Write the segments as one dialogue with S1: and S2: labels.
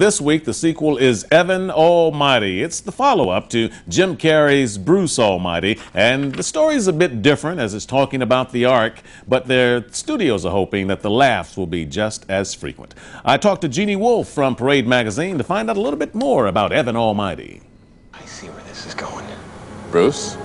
S1: This week, the sequel is Evan Almighty. It's the follow-up to Jim Carrey's Bruce Almighty, and the story is a bit different as it's talking about the Ark, but their studios are hoping that the laughs will be just as frequent. I talked to Jeanne Wolf from Parade magazine to find out a little bit more about Evan Almighty.
S2: I see where this is going.
S3: Bruce,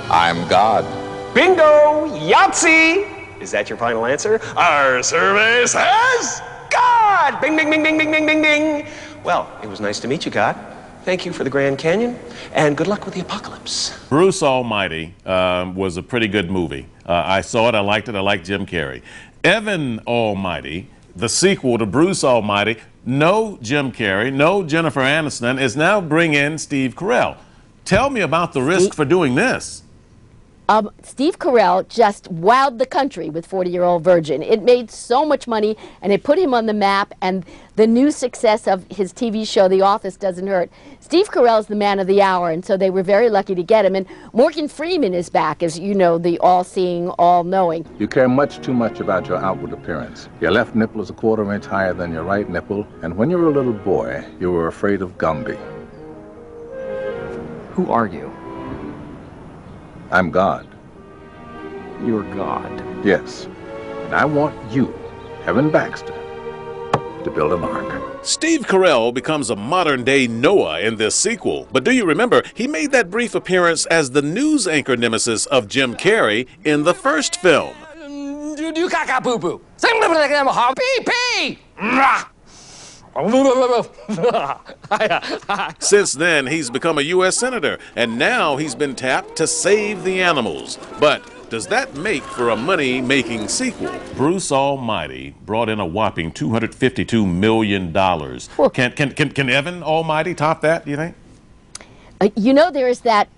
S3: I'm God.
S2: Bingo! Yahtzee! Is that your final answer? Our survey says God! Bing, bing, bing, bing, bing, bing, bing, bing. Well, it was nice to meet you, God. Thank you for the Grand Canyon, and good luck with the apocalypse.
S1: Bruce Almighty was a pretty good movie. I saw it, I liked it, I liked Jim Carrey. Evan Almighty, the sequel to Bruce Almighty, no Jim Carrey, no Jennifer Aniston, is now bringing in Steve Carell. Tell me about the risk for doing this.
S4: Steve Carell just wowed the country with 40-Year-Old Virgin. It made so much money, and it put him on the map, and the new success of his TV show, The Office, doesn't hurt. Steve Carell is the man of the hour, and so they were very lucky to get him. And Morgan Freeman is back, as you know, the all-seeing, all-knowing.
S5: You care much too much about your outward appearance. Your left nipple is a quarter inch higher than your right nipple, and when you were a little boy, you were afraid of Gumby.
S6: Who are you?
S5: I'm God.
S6: You're God.
S5: Yes. And I want you, Evan Baxter, to build an ark.
S1: Steve Carell becomes a modern-day Noah in this sequel. But do you remember, he made that brief appearance as the news anchor nemesis of Jim Carrey in the first film. Since then, he's become a U.S. Senator, and now he's been tapped to save the animals. But does that make for a money-making sequel? Bruce Almighty brought in a whopping $252 million. Can Evan Almighty top that, do you think?
S4: You know, there's that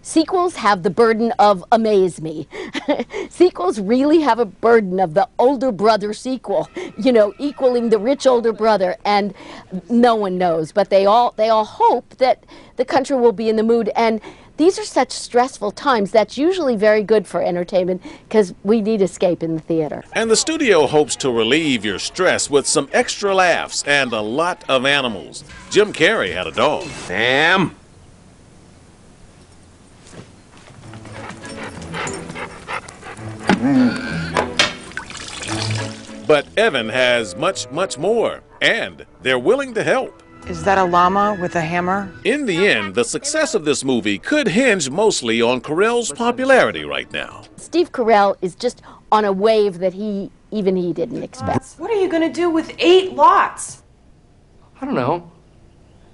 S4: sequels have the burden of amaze me. Sequels really have a burden of the older brother sequel, you know, equaling the rich older brother, and no one knows, but they all hope that the country will be in the mood. And these are such stressful times. That's usually very good for entertainment because we need escape in the theater.
S1: And the studio hopes to relieve your stress with some extra laughs and a lot of animals. Jim Carrey had a dog.
S2: Sam.
S1: But Evan has much, much more, and they're willing to help.
S7: Is that a llama with a hammer?
S1: In the end, the success of this movie could hinge mostly on Carell's popularity right now.
S4: Steve Carell is just on a wave that even he didn't expect.
S7: What are you going to do with 8 lots?
S6: I don't know.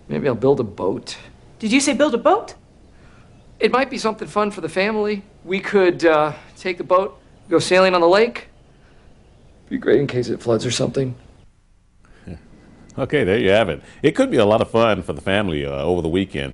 S6: Maybe I'll build a boat.
S7: Did you say build a boat?
S6: It might be something fun for the family. We could take the boat, go sailing on the lake. Be great in case it floods or something.
S1: Okay, there you have it. It could be a lot of fun for the family over the weekend.